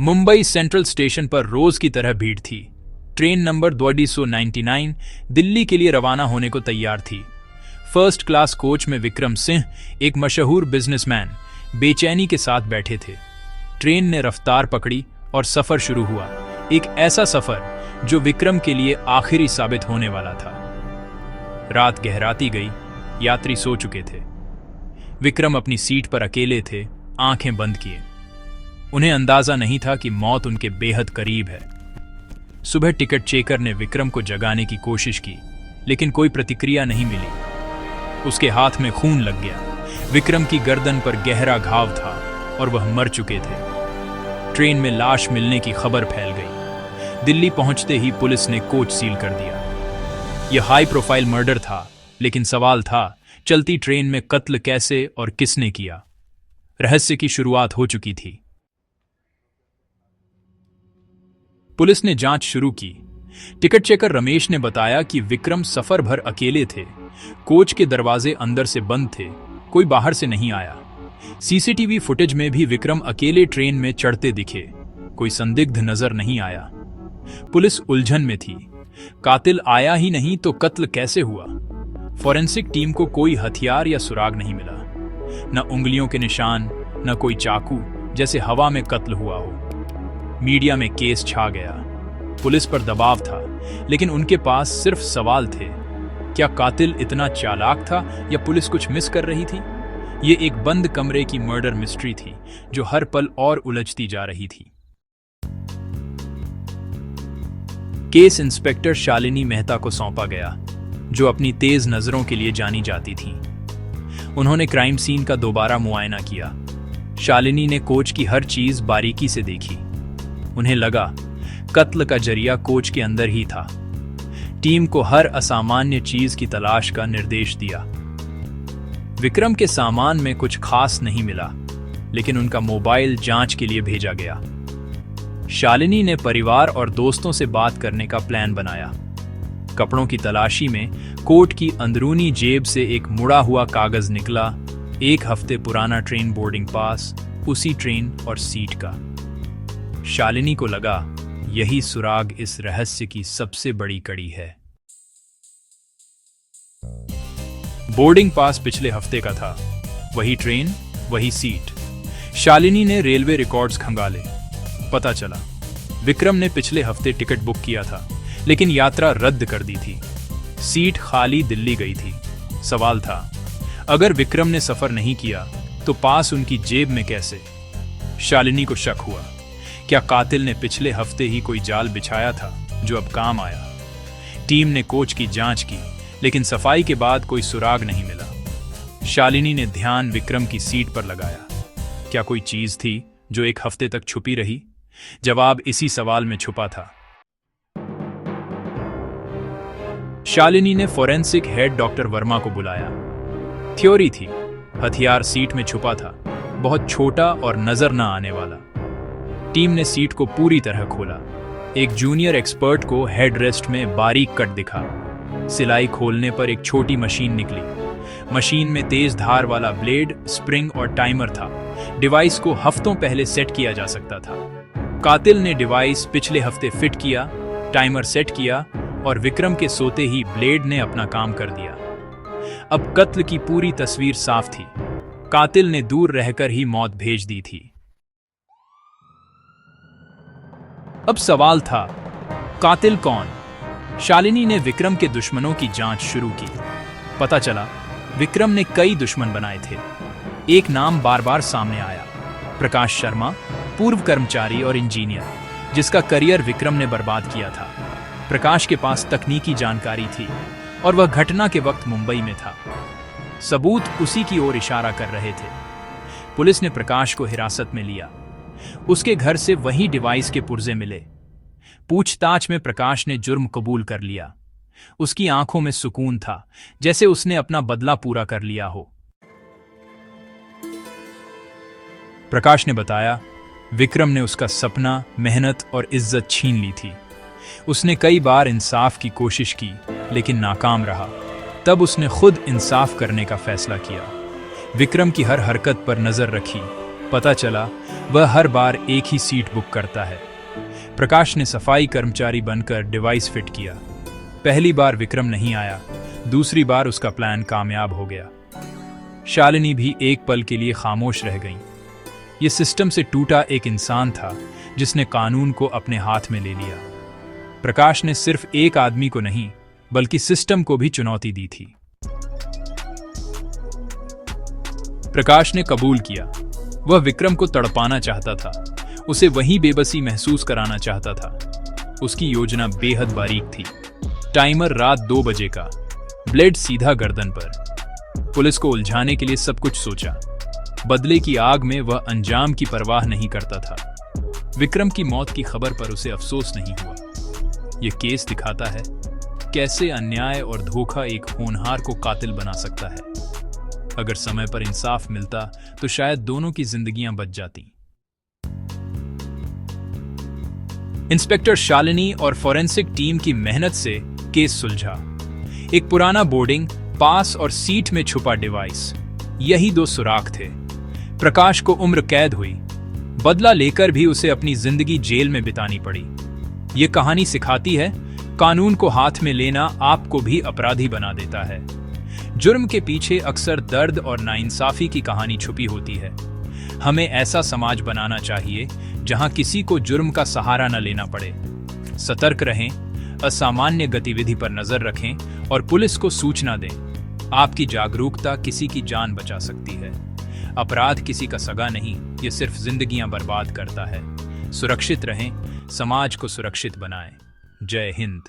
Mumbai central station पर रोज की तरह भीड़ थी। ट्रेन नंबर 299 दिल्ली के लिए रवाना होने को तैयार थी। फर्स्ट क्लास कोच में विक्रम सिंह, एक मशहूर बिजनेसमैन, बेचैनी के साथ बैठे थे। ट्रेन ने रफ्तार पकड़ी और सफर शुरू हुआ, एक ऐसा सफर जो विक्रम के लिए आखिरी साबित होने वाला था। रात गहराती गई, यात्री सो चुके थे। विक्रम अपनी सीट पर अकेले थे, आंखें बंद किए। उन्हें अंदाजा नहीं था कि मौत उनके बेहद करीब है। सुबह टिकट चेकर ने विक्रम को जगाने की कोशिश की, लेकिन कोई प्रतिक्रिया नहीं मिली। उसके हाथ में खून लग गया। विक्रम की गर्दन पर गहरा घाव था और वह मर चुके थे। ट्रेन में लाश मिलने की खबर फैल गई। दिल्ली पहुंचते ही पुलिस ने कोच सील कर दिया। यह हाई प्रोफाइल मर्डर था, लेकिन सवाल था, चलती ट्रेन में कत्ल कैसे और किसने किया? रहस्य की शुरुआत हो चुकी थी। पुलिस ने जांच शुरू की। टिकट चेकर रमेश ने बताया कि विक्रम सफर भर अकेले थे। कोच के दरवाजे अंदर से बंद थे, कोई बाहर से नहीं आया। सीसीटीवी फुटेज में भी विक्रम अकेले ट्रेन में चढ़ते दिखे। कोई संदिग्ध नजर नहीं आया। पुलिस उलझन में थी। कातिल आया ही नहीं तो कत्ल कैसे हुआ? फॉरेंसिक टीम को कोई हथियार या सुराग नहीं मिला। न उंगलियों के निशान, न कोई चाकू, जैसे हवा में कत्ल हुआ हो। मीडिया में केस छा गया। पुलिस पर दबाव था, लेकिन उनके पास सिर्फ सवाल थे। क्या कातिल इतना चालाक था या पुलिस कुछ मिस कर रही थी? ये एक बंद कमरे की मर्डर मिस्ट्री थी जो हर पल और उलझती जा रही थी। केस इंस्पेक्टर शालिनी मेहता को सौंपा गया, जो अपनी तेज नजरों के लिए जानी जाती थी। उन्होंने क्राइम सीन का दोबारा मुआयना किया। शालिनी ने कोच की हर चीज बारीकी से देखी। उन्हें लगा कत्ल का जरिया कोच के अंदर ही था। टीम को हर असामान्य चीज की तलाश का निर्देश दिया। विक्रम के सामान में कुछ खास नहीं मिला, लेकिन उनका मोबाइल जांच के लिए भेजा गया। शालिनी ने परिवार और दोस्तों से बात करने का प्लान बनाया। कपड़ों की तलाशी में कोट की अंदरूनी जेब से एक मुड़ा हुआ कागज निकला। 1 हफ्ते पुराना ट्रेन बोर्डिंग पास, उसी ट्रेन और सीट का। शालिनी को लगा यही सुराग इस रहस्य की सबसे बड़ी कड़ी है। बोर्डिंग पास पिछले हफ्ते का था, वही ट्रेन, वही सीट। शालिनी ने रेलवे रिकॉर्ड्स खंगाले। पता चला विक्रम ने पिछले हफ्ते टिकट बुक किया था, लेकिन यात्रा रद्द कर दी थी। सीट खाली दिल्ली गई थी। सवाल था, अगर विक्रम ने सफर नहीं किया तो पास उनकी जेब में कैसे? शालिनी को शक हुआ, क्या कातिल ने पिछले हफ्ते ही कोई जाल बिछाया था जो अब काम आया? टीम ने कोच की जांच की, लेकिन सफाई के बाद कोई सुराग नहीं मिला। शालिनी ने ध्यान विक्रम की सीट पर लगाया। क्या कोई चीज थी जो 1 हफ्ते तक छुपी रही? जवाब इसी सवाल में छुपा था। शालिनी ने फोरेंसिक हेड डॉक्टर वर्मा को बुलाया। थ्योरी थी, हथियार सीट में छुपा था, बहुत छोटा और नजर न आने वाला। टीम ने सीट को पूरी तरह खोला। एक जूनियर एक्सपर्ट को हेडरेस्ट में बारीक कट दिखा। सिलाई खोलने पर एक छोटी मशीन निकली। मशीन में तेज धार वाला ब्लेड, स्प्रिंग और टाइमर था। डिवाइस को हफ्तों पहले सेट किया जा सकता था। कातिल ने डिवाइस पिछले हफ्ते फिट किया, टाइमर सेट किया और विक्रम के सोते ही ब्लेड ने अपना काम कर दिया। अब कत्ल की पूरी तस्वीर साफ थी। कातिल ने दूर रहकर ही मौत भेज दी थी। अब सवाल था, कातिल कौन? शालिनी ने विक्रम के दुश्मनों की जांच शुरू की। पता चला विक्रम ने कई दुश्मन बनाए थे। एक नाम बार बार सामने आया, प्रकाश शर्मा, पूर्व कर्मचारी और इंजीनियर, जिसका करियर विक्रम ने बर्बाद किया था। प्रकाश के पास तकनीकी जानकारी थी और वह घटना के वक्त मुंबई में था। सबूत उसी की ओर इशारा कर रहे थे। पुलिस ने प्रकाश को हिरासत में लिया। उसके घर से वही डिवाइस के पुर्जे मिले। पूछताछ में प्रकाश ने जुर्म कबूल कर लिया। उसकी आंखों में सुकून था, जैसे उसने अपना बदला पूरा कर लिया हो। प्रकाश ने बताया, विक्रम ने उसका सपना, मेहनत और इज्जत छीन ली थी। उसने कई बार इंसाफ की कोशिश की, लेकिन नाकाम रहा। तब उसने खुद इंसाफ करने का फैसला किया। विक्रम की हर हरकत पर नजर रखी, पता चला वह हर बार एक ही सीट बुक करता है। प्रकाश ने सफाई कर्मचारी बनकर डिवाइस फिट किया। पहली बार विक्रम नहीं आया, दूसरी बार उसका प्लान कामयाब हो गया। शालिनी भी एक पल के लिए खामोश रह गई। ये सिस्टम से टूटा एक इंसान था जिसने कानून को अपने हाथ में ले लिया। प्रकाश ने सिर्फ एक आदमी को नहीं बल्कि सिस्टम को भी चुनौती दी थी। प्रकाश ने कबूल किया। वह विक्रम को तड़पाना चाहता था, उसे वही बेबसी महसूस कराना चाहता था। उसकी योजना बेहद बारीक थी। टाइमर रात 2 बजे का, ब्लेड सीधा गर्दन पर। पुलिस को उलझाने के लिए सब कुछ सोचा। बदले की आग में वह अंजाम की परवाह नहीं करता था। विक्रम की मौत की खबर पर उसे अफसोस नहीं हुआ। यह केस दिखाता है कैसे अन्याय और धोखा एक होनहार को कातिल बना सकता है। अगर समय पर इंसाफ मिलता तो शायद दोनों की जिंदगियां बच जाती। इंस्पेक्टर शालिनी और फॉरेंसिक टीम की मेहनत से केस सुलझा। एक पुराना बोर्डिंग पास और सीट में छुपा डिवाइस, यही 2 सुराख थे। प्रकाश को उम्र कैद हुई। बदला लेकर भी उसे अपनी जिंदगी जेल में बितानी पड़ी। यह कहानी सिखाती है, कानून को हाथ में लेना आपको भी अपराधी बना देता है। जुर्म के पीछे अक्सर दर्द और नाइंसाफी की कहानी छुपी होती है। हमें ऐसा समाज बनाना चाहिए जहां किसी को जुर्म का सहारा न लेना पड़े। सतर्क रहें, असामान्य गतिविधि पर नजर रखें और पुलिस को सूचना दें। आपकी जागरूकता किसी की जान बचा सकती है। अपराध किसी का सगा नहीं, ये सिर्फ जिंदगियां बर्बाद करता है। सुरक्षित रहें, समाज को सुरक्षित बनाएं। जय हिंद।